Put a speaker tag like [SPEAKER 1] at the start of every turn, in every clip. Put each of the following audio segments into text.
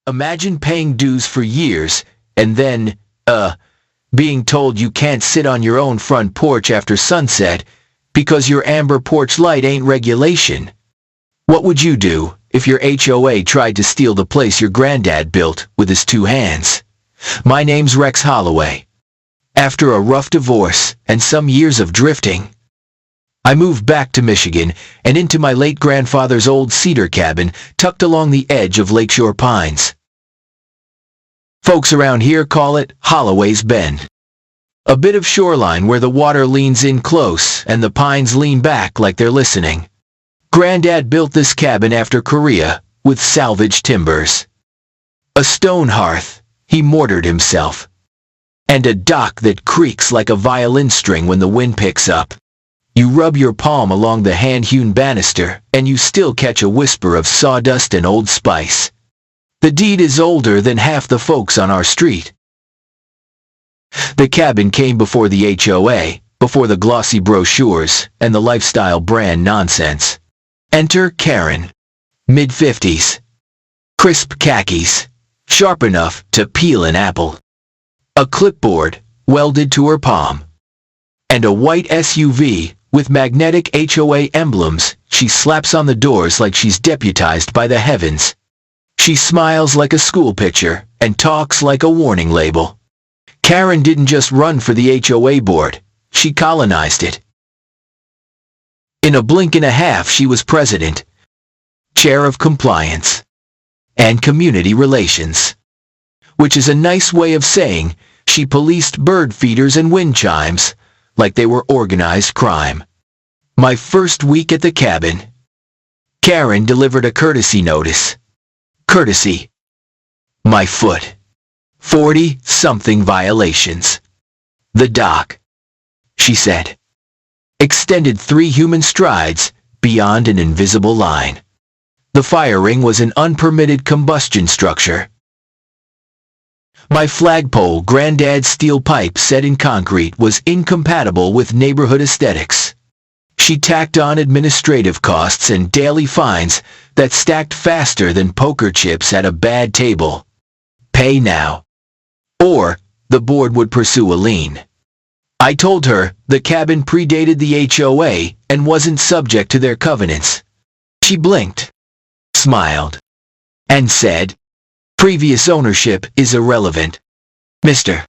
[SPEAKER 1] Imagine paying dues for years, and then, being told you can't sit on your own front porch after sunset because your amber porch light ain't regulation. What would you do if your HOA tried to steal the place your granddad built with his 2 hands? My name's Rex Holloway. After a rough divorce and some years of drifting, I moved back to Michigan and into my late grandfather's old cedar cabin tucked along the edge of Lakeshore Pines. Folks around here call it Holloway's Bend. A bit of shoreline where the water leans in close and the pines lean back like they're listening. Granddad built this cabin after Korea with salvaged timbers. A stone hearth he mortared himself, and a dock that creaks like a violin string when the wind picks up. You rub your palm along the hand-hewn banister, and you still catch a whisper of sawdust and Old Spice. The deed is older than half the folks on our street. The cabin came before the HOA, before the glossy brochures and the lifestyle brand nonsense. Enter Karen, mid-50s, crisp khakis, sharp enough to peel an apple, a clipboard welded to her palm, and a white SUV with magnetic HOA emblems she slaps on the doors like she's deputized by the heavens. She smiles like a school picture and talks like a warning label. Karen didn't just run for the HOA board, she colonized it. In a blink and a half she was president, chair of compliance, and community relations, which is a nice way of saying she policed bird feeders and wind chimes like they were organized crime. My first week at the cabin, Karen delivered a courtesy notice. Courtesy. My foot. 40-something violations. The dock, she said, extended 3 human strides beyond an invisible line. The fire ring was an unpermitted combustion structure. My flagpole, Granddad's steel pipe set in concrete, was incompatible with neighborhood aesthetics. She tacked on administrative costs and daily fines that stacked faster than poker chips at a bad table. Pay now, or the board would pursue a lien. I told her the cabin predated the HOA and wasn't subject to their covenants. She blinked, smiled, and said, "Previous ownership is irrelevant, Mr.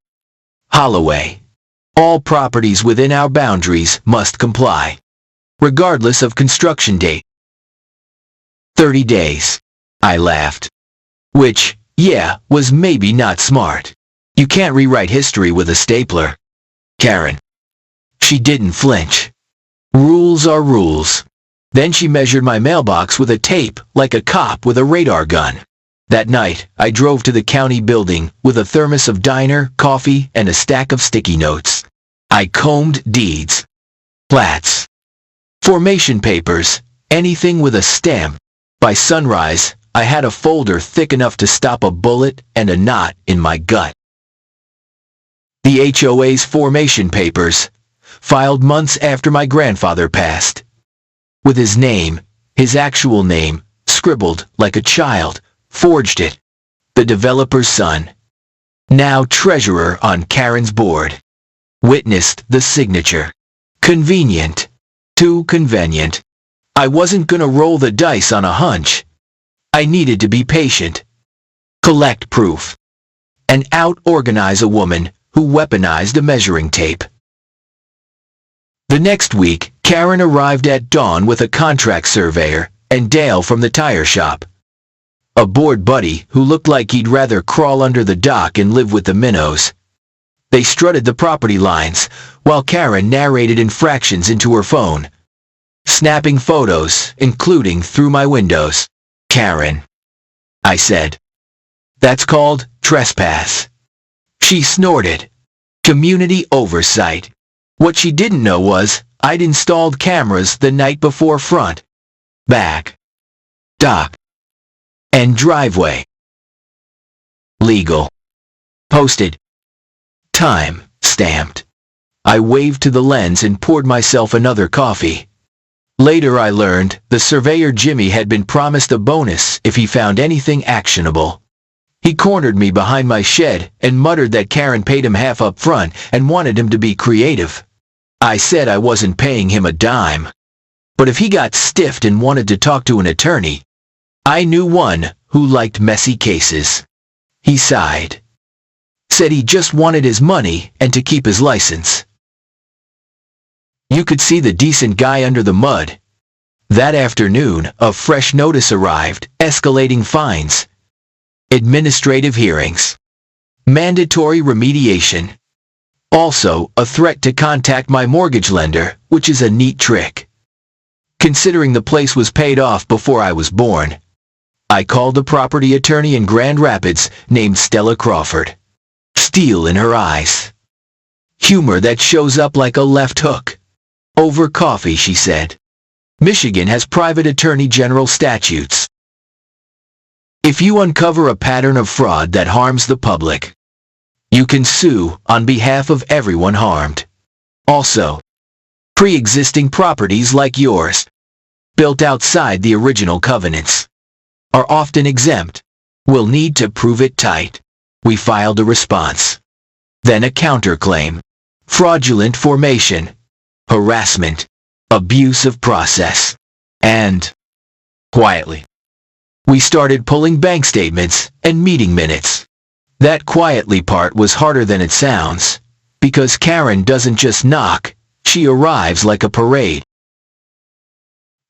[SPEAKER 1] Holloway. All properties within our boundaries must comply, regardless of construction date." 30 days, I laughed. Which, yeah, was maybe not smart. You can't rewrite history with a stapler. Karen. She didn't flinch. Rules are rules. Then she measured my mailbox with a tape like a cop with a radar gun. That night, I drove to the county building with a thermos of diner, coffee, and a stack of sticky notes. I combed deeds, plats, formation papers, anything with a stamp. By sunrise, I had a folder thick enough to stop a bullet and a knot in my gut. The HOA's formation papers, filed months after my grandfather passed, with his name, his actual name, scribbled like a child, forged it. The developer's son, now treasurer on Karen's board, witnessed the signature. Convenient. Too convenient. I wasn't gonna roll the dice on a hunch. I needed to be patient, collect proof, and out-organize a woman who weaponized a measuring tape. The next week, Karen arrived at dawn with a contract surveyor and Dale from the tire shop, a board buddy who looked like he'd rather crawl under the dock and live with the minnows. They strutted the property lines while Karen narrated infractions into her phone, snapping photos, including through my windows. "Karen," I said, "that's called trespass." She snorted. Community oversight. What she didn't know was I'd installed cameras the night before front, back, dock, and driveway. Legal. Posted. Time stamped. I waved to the lens and poured myself another coffee. Later I learned the surveyor Jimmy had been promised a bonus if he found anything actionable. He cornered me behind my shed and muttered that Karen paid him half up front and wanted him to be creative. I said I wasn't paying him a dime. But if he got stiffed and wanted to talk to an attorney, I knew one who liked messy cases. He sighed. Said he just wanted his money and to keep his license. You could see the decent guy under the mud. That afternoon, a fresh notice arrived, escalating fines, administrative hearings, mandatory remediation. Also, a threat to contact my mortgage lender, which is a neat trick. Considering the place was paid off before I was born, I called a property attorney in Grand Rapids named Stella Crawford. Steel in her eyes. Humor that shows up like a left hook. Over coffee, she said. Michigan has private attorney general statutes. If you uncover a pattern of fraud that harms the public, you can sue on behalf of everyone harmed. Also, pre-existing properties like yours, built outside the original covenants, are often exempt. We'll need to prove it tight. We filed a response. Then a counterclaim. Fraudulent formation, harassment, abuse of process, and, quietly, we started pulling bank statements and meeting minutes. That quietly part was harder than it sounds, because Karen doesn't just knock, she arrives like a parade.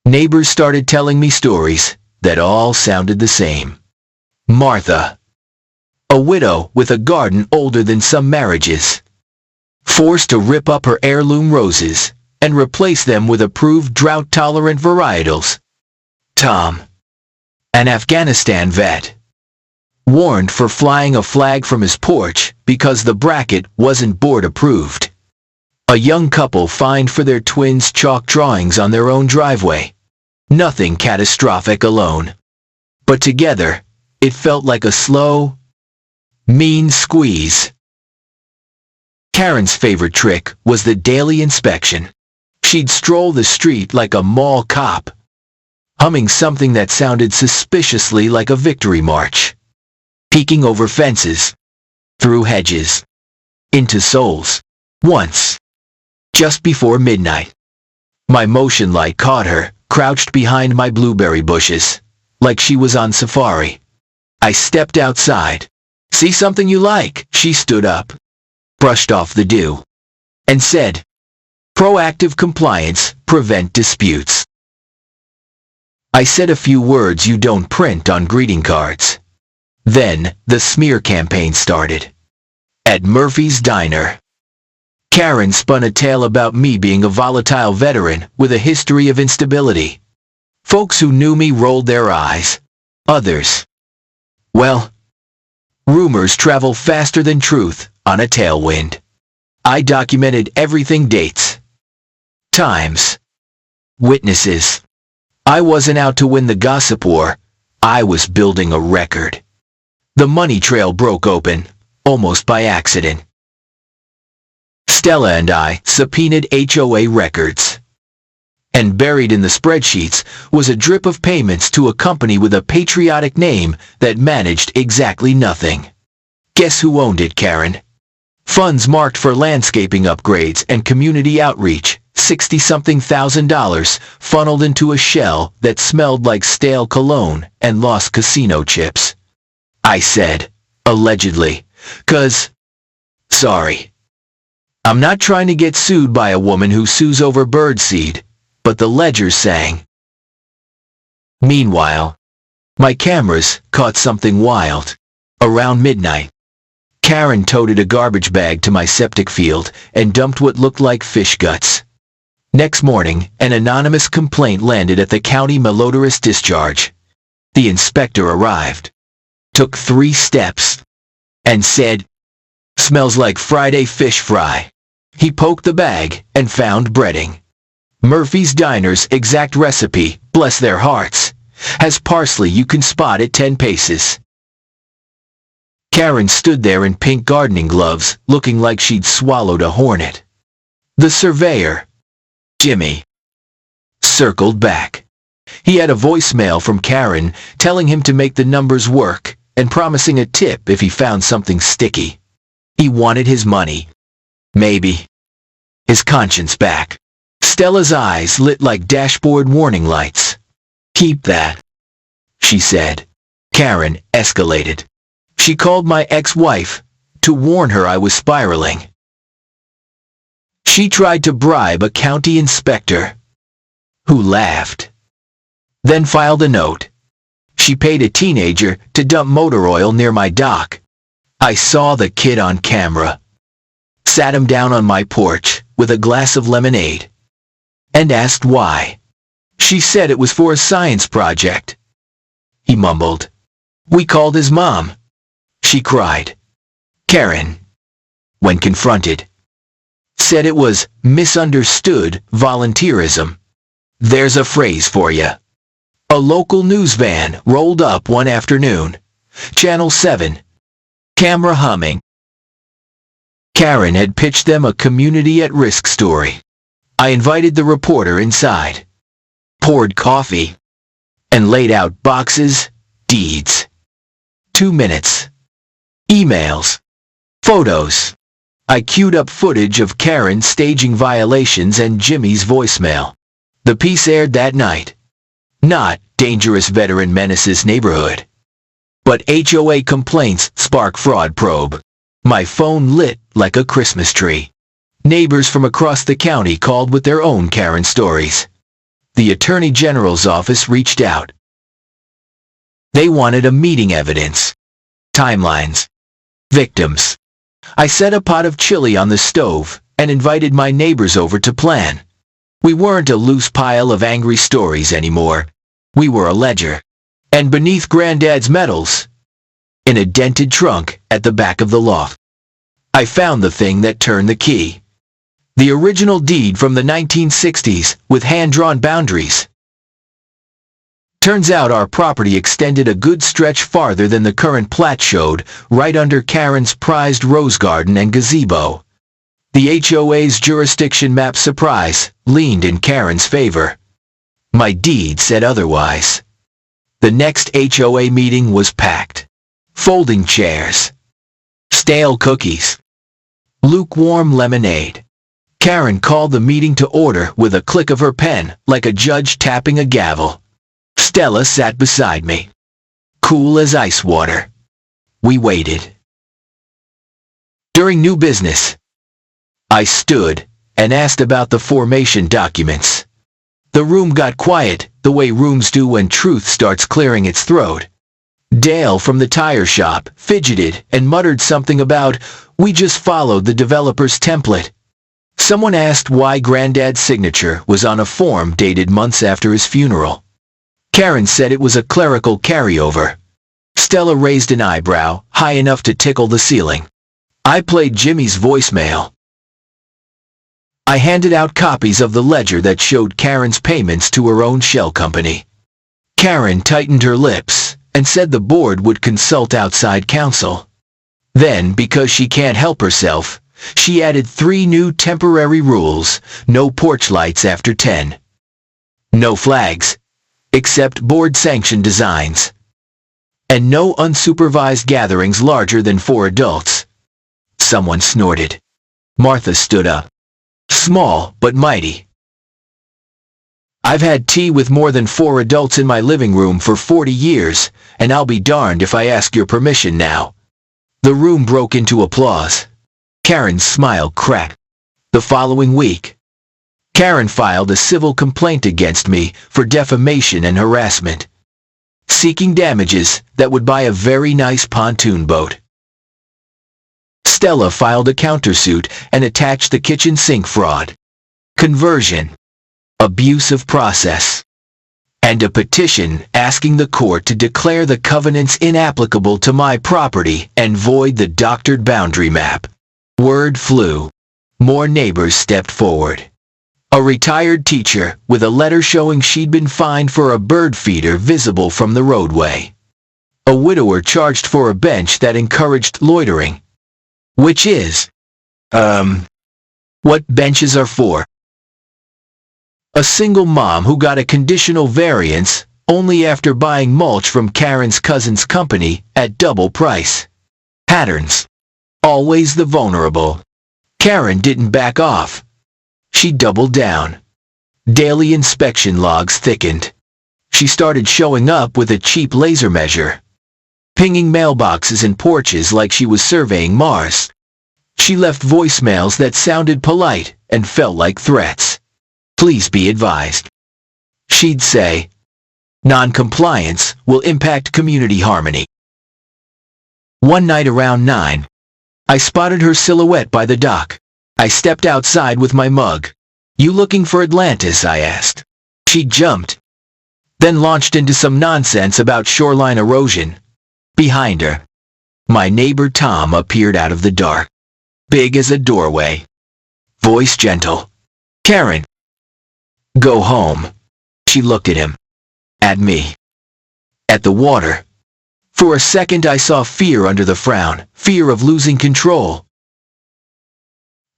[SPEAKER 1] Neighbors started telling me stories that all sounded the same. Martha, a widow with a garden older than some marriages, forced to rip up her heirloom roses and replace them with approved drought-tolerant varietals. Tom, an Afghanistan vet, warned for flying a flag from his porch because the bracket wasn't board-approved. A young couple fined for their twins' chalk drawings on their own driveway. Nothing catastrophic alone. But together, it felt like a slow, mean squeeze. Karen's favorite trick was the daily inspection. She'd stroll the street like a mall cop, humming something that sounded suspiciously like a victory march, peeking over fences, through hedges, into souls. Once, just before midnight, my motion light caught her, crouched behind my blueberry bushes, like she was on safari. I stepped outside. See something you like? She stood up, brushed off the dew, and said, proactive compliance, prevent disputes. I said a few words you don't print on greeting cards. Then, the smear campaign started. At Murphy's Diner, Karen spun a tale about me being a volatile veteran with a history of instability. Folks who knew me rolled their eyes. Others, well, rumors travel faster than truth on a tailwind. I documented everything: dates, times, witnesses. I wasn't out to win the gossip war. I was building a record. The money trail broke open, almost by accident. Stella and I subpoenaed HOA records. And buried in the spreadsheets was a drip of payments to a company with a patriotic name that managed exactly nothing. Guess who owned it, Karen? Funds marked for landscaping upgrades and community outreach, $60-something thousand, funneled into a shell that smelled like stale cologne and lost casino chips. I said, allegedly, 'cause, sorry, I'm not trying to get sued by a woman who sues over birdseed, but the ledgers sang. Meanwhile, my cameras caught something wild. Around midnight, Karen toted a garbage bag to my septic field and dumped what looked like fish guts. Next morning, an anonymous complaint landed at the county malodorous discharge. The inspector arrived, took 3 steps, and said, smells like Friday fish fry. He poked the bag and found breading. Murphy's Diner's exact recipe, bless their hearts, has parsley you can spot at 10 paces. Karen stood there in pink gardening gloves, looking like she'd swallowed a hornet. The surveyor, Jimmy, circled back. He had a voicemail from Karen telling him to make the numbers work, and promising a tip if he found something sticky. He wanted his money. Maybe his conscience back. Stella's eyes lit like dashboard warning lights. "Keep that," she said. Karen escalated. She called my ex-wife to warn her I was spiraling. She tried to bribe a county inspector, who laughed. Then filed a note. She paid a teenager to dump motor oil near my dock. I saw the kid on camera. Sat him down on my porch with a glass of lemonade and asked why. She said it was for a science project. He mumbled. "We called his mom." She cried. Karen, when confronted, said it was misunderstood volunteerism. There's a phrase for you. A local news van rolled up one afternoon. Channel 7. Camera humming. Karen had pitched them a community at risk story. I invited the reporter inside, poured coffee, and laid out boxes, deeds. 2 minutes. Emails. Photos. I queued up footage of Karen staging violations and Jimmy's voicemail. The piece aired that night. Not dangerous veteran menaces neighborhood, but HOA complaints spark fraud probe. My phone lit like a Christmas tree. Neighbors from across the county called with their own Karen stories. The Attorney General's office reached out. They wanted a meeting evidence, timelines, victims. I set a pot of chili on the stove and invited my neighbors over to plan. We weren't a loose pile of angry stories anymore. We were a ledger. And beneath Granddad's medals, in a dented trunk at the back of the loft, I found the thing that turned the key. The original deed from the 1960s with hand-drawn boundaries. Turns out our property extended a good stretch farther than the current plat showed, right under Karen's prized rose garden and gazebo. The HOA's jurisdiction map surprise leaned in Karen's favor. My deed said otherwise. The next HOA meeting was packed. Folding chairs, stale cookies, lukewarm lemonade. Karen called the meeting to order with a click of her pen, like a judge tapping a gavel. Stella sat beside me, cool as ice water. We waited. During new business, I stood and asked about the formation documents. The room got quiet, the way rooms do when truth starts clearing its throat. Dale from the tire shop fidgeted and muttered something about, "We just followed the developer's template." Someone asked why Granddad's signature was on a form dated months after his funeral. Karen said it was a clerical carryover. Stella raised an eyebrow, high enough to tickle the ceiling. I played Jimmy's voicemail. I handed out copies of the ledger that showed Karen's payments to her own shell company. Karen tightened her lips and said the board would consult outside counsel. Then, because she can't help herself, she added 3 new temporary rules: no porch lights after 10. No flags, except board-sanctioned designs. And no unsupervised gatherings larger than 4 adults. Someone snorted. Martha stood up. Small but mighty. I've had tea with more than 4 adults in my living room for 40 years, and I'll be darned if I ask your permission now. The room broke into applause. Karen's smile cracked. The following week, Karen filed a civil complaint against me for defamation and harassment, seeking damages that would buy a very nice pontoon boat. Stella filed a countersuit and attached the kitchen sink fraud, conversion, abuse of process, and a petition asking the court to declare the covenants inapplicable to my property and void the doctored boundary map. Word flew. More neighbors stepped forward. A retired teacher with a letter showing she'd been fined for a bird feeder visible from the roadway. A widower charged for a bench that encouraged loitering. Which is, what benches are for. A single mom who got a conditional variance only after buying mulch from Karen's cousin's company at double price. Patterns. Always the vulnerable. Karen didn't back off. She doubled down. Daily inspection logs thickened. She started showing up with a cheap laser measure, pinging mailboxes and porches like she was surveying Mars. She left voicemails that sounded polite and felt like threats. Please be advised. She'd say, non-compliance will impact community harmony. One night around 9, I spotted her silhouette by the dock. I stepped outside with my mug. You looking for Atlantis? I asked. She jumped, then launched into some nonsense about shoreline erosion. Behind her, my neighbor Tom appeared out of the dark, big as a doorway. Voice gentle. Karen. Go home. She looked at him. At me. At the water. For a second I saw fear under the frown, fear of losing control.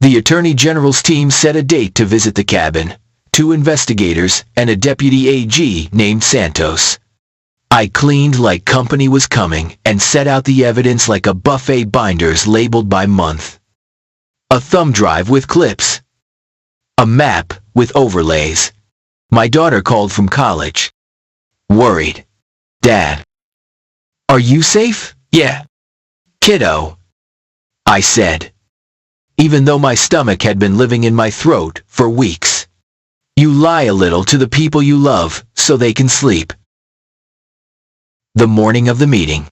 [SPEAKER 1] The Attorney General's team set a date to visit the cabin, 2 investigators and a deputy AG named Santos. I cleaned like company was coming and set out the evidence like a buffet, binders labeled by month. A thumb drive with clips. A map with overlays. My daughter called from college. Worried. Dad. Are you safe? Yeah. Kiddo. I said, even though my stomach had been living in my throat for weeks. You lie a little to the people you love so they can sleep. The morning of the meeting.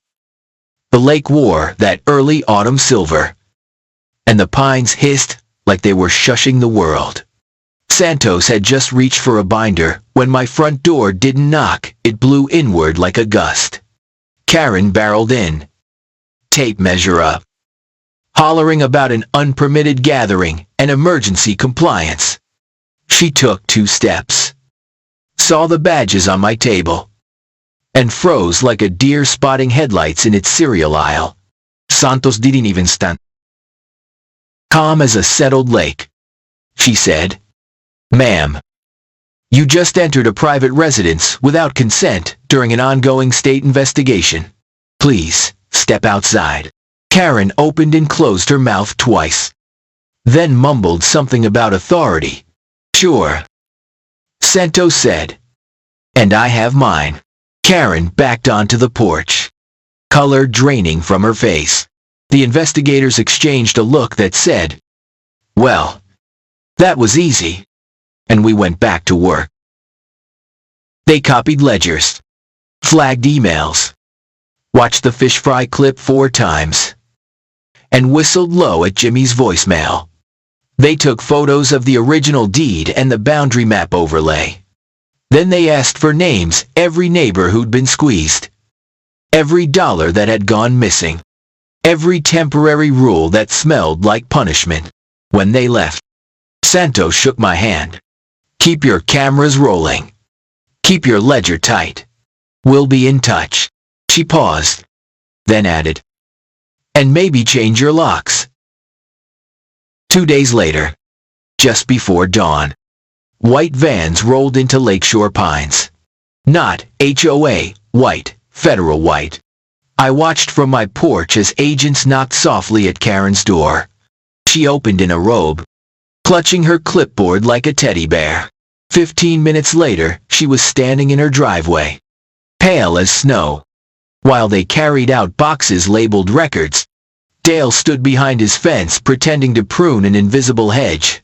[SPEAKER 1] The lake wore that early autumn silver, and the pines hissed like they were shushing the world. Santos had just reached for a binder when my front door didn't knock. It blew inward like a gust. Karen barreled in. Tape measure up. Hollering about an unpermitted gathering and emergency compliance. She took 2 steps. Saw the badges on my table. And froze like a deer spotting headlights in its cereal aisle. Santos didn't even stand. Calm as a settled lake. She said, Ma'am, you just entered a private residence without consent during an ongoing state investigation. Please, step outside. Karen opened and closed her mouth twice. Then mumbled something about authority. Sure. Santos said. And I have mine. Karen backed onto the porch, color draining from her face. The investigators exchanged a look that said, well, that was easy. And we went back to work. They copied ledgers, flagged emails, watched the fish fry clip 4 times, and whistled low at Jimmy's voicemail. They took photos of the original deed and the boundary map overlay. Then they asked for names, every neighbor who'd been squeezed, every dollar that had gone missing, every temporary rule that smelled like punishment. When they left, Santos shook my hand. Keep your cameras rolling. Keep your ledger tight. We'll be in touch. She paused, then added, and maybe change your locks. 2 days later, just before dawn, white vans rolled into Lakeshore Pines. Not HOA, white, federal white. I watched from my porch as agents knocked softly at Karen's door. She opened in a robe, clutching her clipboard like a teddy bear. 15 minutes later, she was standing in her driveway, pale as snow. While they carried out boxes labeled records, Dale stood behind his fence pretending to prune an invisible hedge.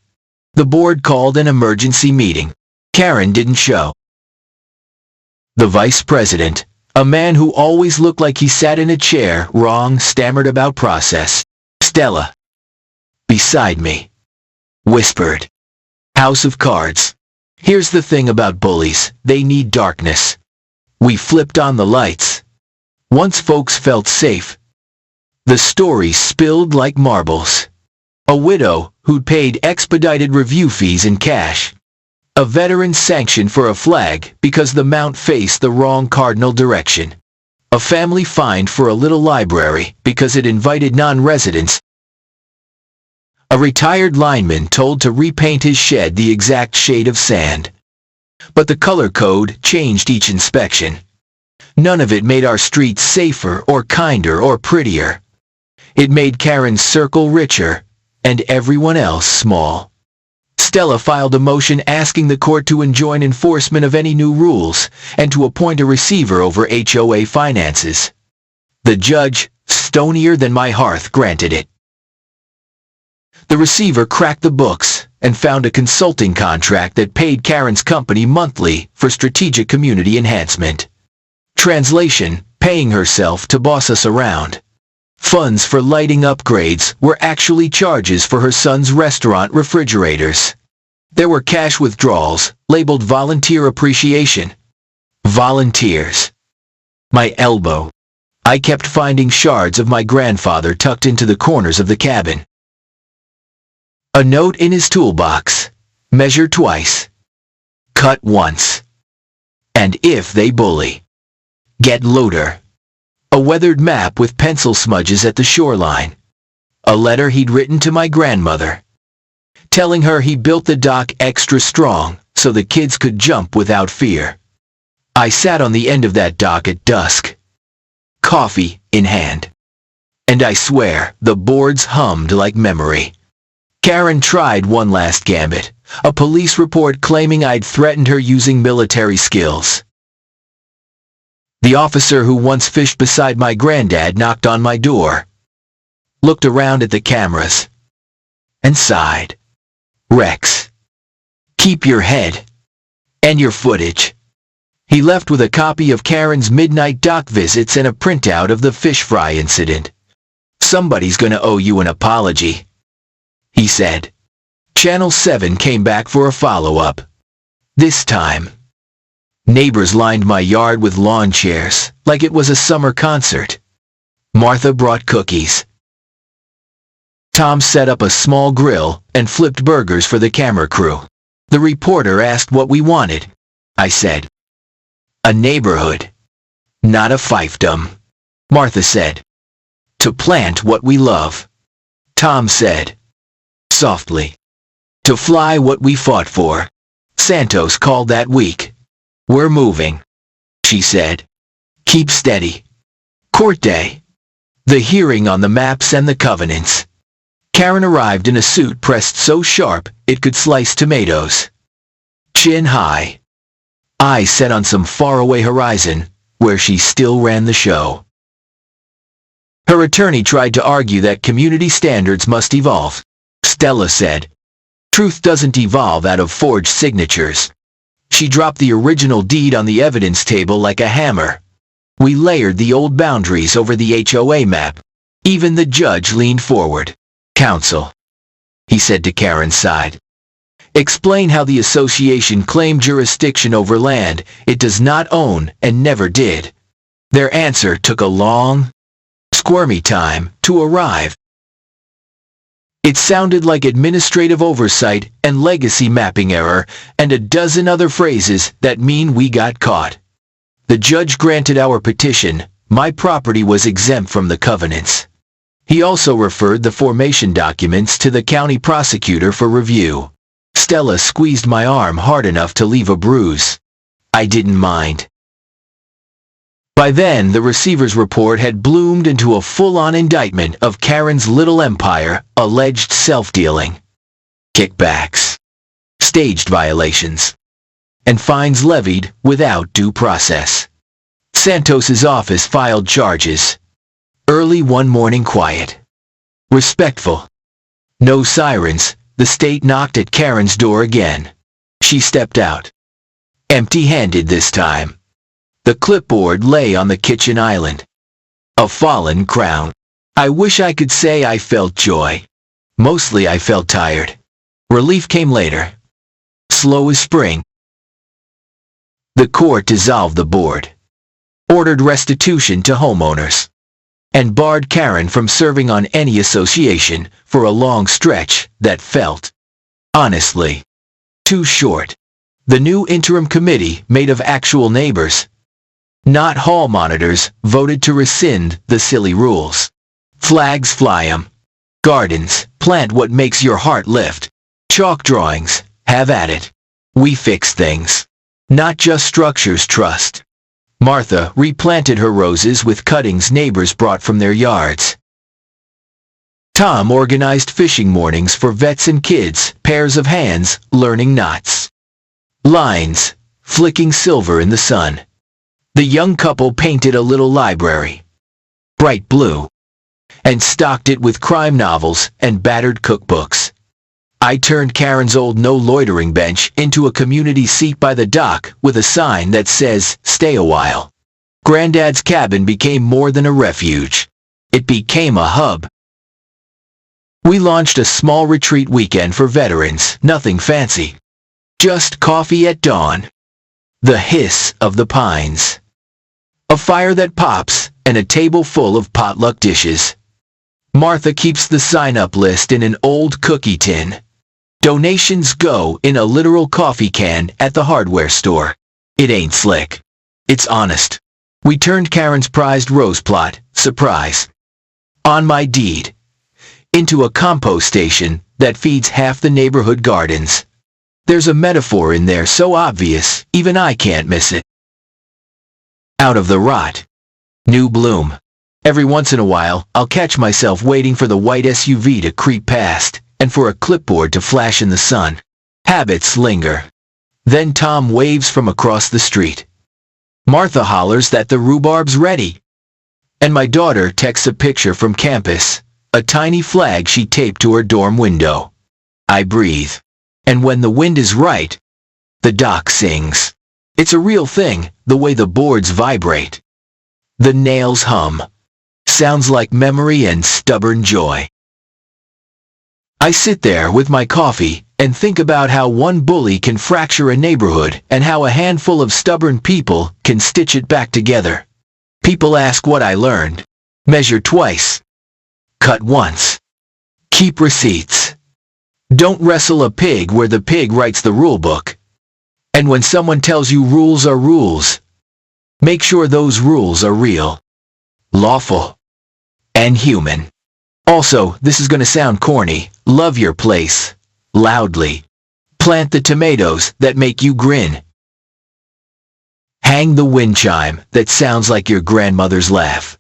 [SPEAKER 1] The board called an emergency meeting. Karen didn't show. The vice president, a man who always looked like he sat in a chair, wrong, stammered about process. Stella, beside me, whispered, House of Cards. Here's the thing about bullies, they need darkness. We flipped on the lights. Once folks felt safe, the stories spilled like marbles. A widow who'd paid expedited review fees in cash. A veteran sanctioned for a flag because the mount faced the wrong cardinal direction. A family fined for a little library because it invited non-residents. A retired lineman told to repaint his shed the exact shade of sand. But the color code changed each inspection. None of it made our streets safer or kinder or prettier. It made Karen's circle richer, and everyone else small. Stella filed a motion asking the court to enjoin enforcement of any new rules and to appoint a receiver over HOA finances. The judge, stonier than my hearth, granted it. The receiver cracked the books and found a consulting contract that paid Karen's company monthly for strategic community enhancement. Translation, paying herself to boss us around. Funds for lighting upgrades were actually charges for her son's restaurant refrigerators. There were cash withdrawals, labeled volunteer appreciation. Volunteers. My elbow. I kept finding shards of my grandfather tucked into the corners of the cabin. A note in his toolbox. Measure twice. Cut once. And if they bully, get loader. A weathered map with pencil smudges at the shoreline. A letter he'd written to my grandmother, telling her he built the dock extra strong so the kids could jump without fear. I sat on the end of that dock at dusk, coffee in hand. And I swear the boards hummed like memory. Karen tried one last gambit, a police report claiming I'd threatened her using military skills. The officer who once fished beside my granddad knocked on my door, looked around at the cameras, and sighed. Rex, keep your head and your footage. He left with a copy of Karen's midnight dock visits and a printout of the fish fry incident. Somebody's gonna owe you an apology, he said. Channel 7 came back for a follow-up. This time, neighbors lined my yard with lawn chairs like it was a summer concert. Martha brought cookies. Tom set up a small grill and flipped burgers for the camera crew. The reporter asked what we wanted. I said, a neighborhood, not a fiefdom. Martha said, to plant what we love. Tom said, softly, to fly what we fought for. Santos called that week. We're moving, she said. Keep steady. Court day. The hearing on the maps and the covenants. Karen arrived in a suit pressed so sharp it could slice tomatoes. Chin high. Eyes set on some faraway horizon where she still ran the show. Her attorney tried to argue that community standards must evolve. Stella said, truth doesn't evolve out of forged signatures. She dropped the original deed on the evidence table like a hammer. We layered the old boundaries over the HOA map. Even the judge leaned forward. Counsel, he said to Karen's side. Explain how the association claimed jurisdiction over land it does not own and never did. Their answer took a long, squirmy time to arrive. It sounded like administrative oversight and legacy mapping error and a dozen other phrases that mean we got caught. The judge granted our petition. My property was exempt from the covenants. He also referred the formation documents to the county prosecutor for review. Stella squeezed my arm hard enough to leave a bruise. I didn't mind. By then, the receiver's report had bloomed into a full-on indictment of Karen's little empire, alleged self-dealing, kickbacks, staged violations, and fines levied without due process. Santos's office filed charges. Early one morning quiet. Respectful. No sirens. The state knocked at Karen's door again. She stepped out. Empty-handed this time. The clipboard lay on the kitchen island. A fallen crown. I wish I could say I felt joy. Mostly I felt tired. Relief came later. Slow as spring. The court dissolved the board. Ordered restitution to homeowners. And barred Karen from serving on any association for a long stretch that felt, honestly, too short. The new interim committee, made of actual neighbors, not hall monitors, voted to rescind the silly rules. Flags fly 'em. Gardens, plant what makes your heart lift. Chalk drawings, have at it. We fix things. Not just structures trust. Martha replanted her roses with cuttings neighbors brought from their yards. Tom organized fishing mornings for vets and kids, pairs of hands, learning knots. Lines, flicking silver in the sun. The young couple painted a little library, bright blue, and stocked it with crime novels and battered cookbooks. I turned Karen's old no loitering bench into a community seat by the dock with a sign that says, "Stay a while." Granddad's cabin became more than a refuge. It became a hub. We launched a small retreat weekend for veterans, nothing fancy. Just coffee at dawn. The hiss of the pines. A fire that pops, and a table full of potluck dishes. Martha keeps the sign-up list in an old cookie tin. Donations go in a literal coffee can at the hardware store. It ain't slick. It's honest. We turned Karen's prized rose plot, surprise, on my deed, into a compost station that feeds half the neighborhood gardens. There's a metaphor in there so obvious, even I can't miss it. Out of the rot. New bloom. Every once in a while, I'll catch myself waiting for the white SUV to creep past, and for a clipboard to flash in the sun. Habits linger. Then Tom waves from across the street. Martha hollers that the rhubarb's ready. And my daughter texts a picture from campus, a tiny flag she taped to her dorm window. I breathe. And when the wind is right, the dock sings. It's a real thing, the way the boards vibrate. The nails hum. Sounds like memory and stubborn joy. I sit there with my coffee and think about how one bully can fracture a neighborhood and how a handful of stubborn people can stitch it back together. People ask what I learned. Measure twice. Cut once. Keep receipts. Don't wrestle a pig where the pig writes the rule book. And when someone tells you rules are rules, make sure those rules are real, lawful, and human. Also, this is gonna sound corny, love your place, loudly. Plant the tomatoes that make you grin. Hang the wind chime that sounds like your grandmother's laugh.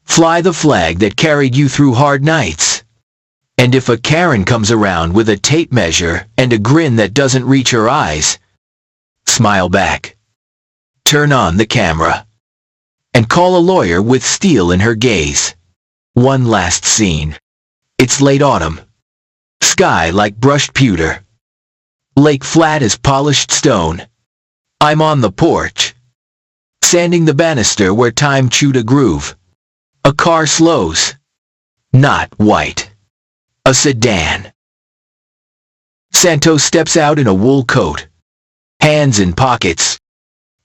[SPEAKER 1] Fly the flag that carried you through hard nights. And if a Karen comes around with a tape measure and a grin that doesn't reach her eyes, smile back. Turn on the camera. And call a lawyer with steel in her gaze. One last scene. It's late autumn. Sky like brushed pewter. Lake flat as polished stone. I'm on the porch, sanding the banister where time chewed a groove. A car slows. Not white. A sedan. Santos steps out in a wool coat, hands in pockets,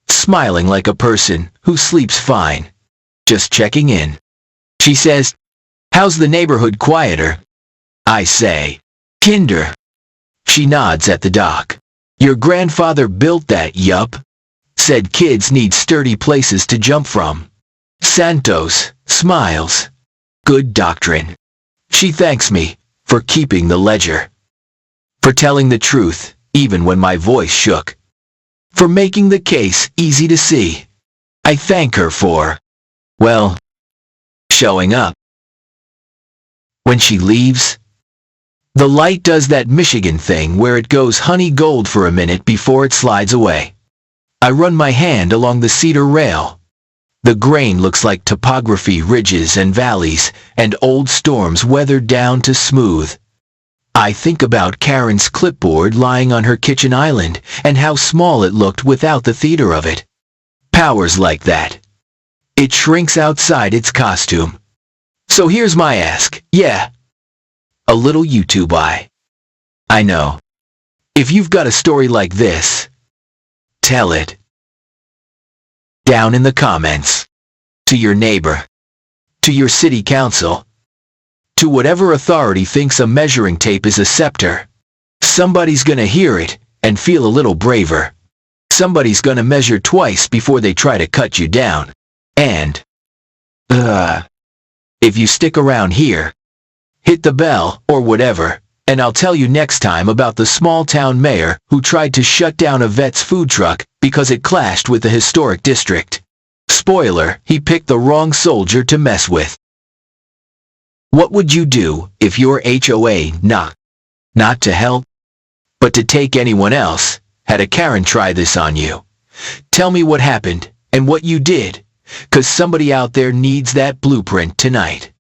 [SPEAKER 1] smiling like a person who sleeps fine. Just checking in. She says, "How's the neighborhood quieter?" I say, "Kinder." She nods at the dock. "Your grandfather built that, yup. Said kids need sturdy places to jump from." Santos smiles. Good doctrine. She thanks me for keeping the ledger. For telling the truth, even when my voice shook. For making the case easy to see. I thank her for, well, showing up. When she leaves, the light does that Michigan thing where it goes honey gold for a minute before it slides away. I run my hand along the cedar rail. The grain looks like topography, ridges and valleys, and old storms weathered down to smooth. I think about Karen's clipboard lying on her kitchen island, and how small it looked without the theater of it. Powers like that. It shrinks outside its costume. So here's my ask, yeah. A little YouTube I know. If you've got a story like this, tell it. Down in the comments. To your neighbor. To your city council. To whatever authority thinks a measuring tape is a scepter. Somebody's gonna hear it and feel a little braver. Somebody's gonna measure twice before they try to cut you down. And, if you stick around here, hit the bell or whatever, and I'll tell you next time about the small town mayor who tried to shut down a vet's food truck because it clashed with the historic district. Spoiler, he picked the wrong soldier to mess with. What would you do if your HOA not to help, but to take anyone else, had a Karen try this on you? Tell me what happened and what you did, 'cause somebody out there needs that blueprint tonight.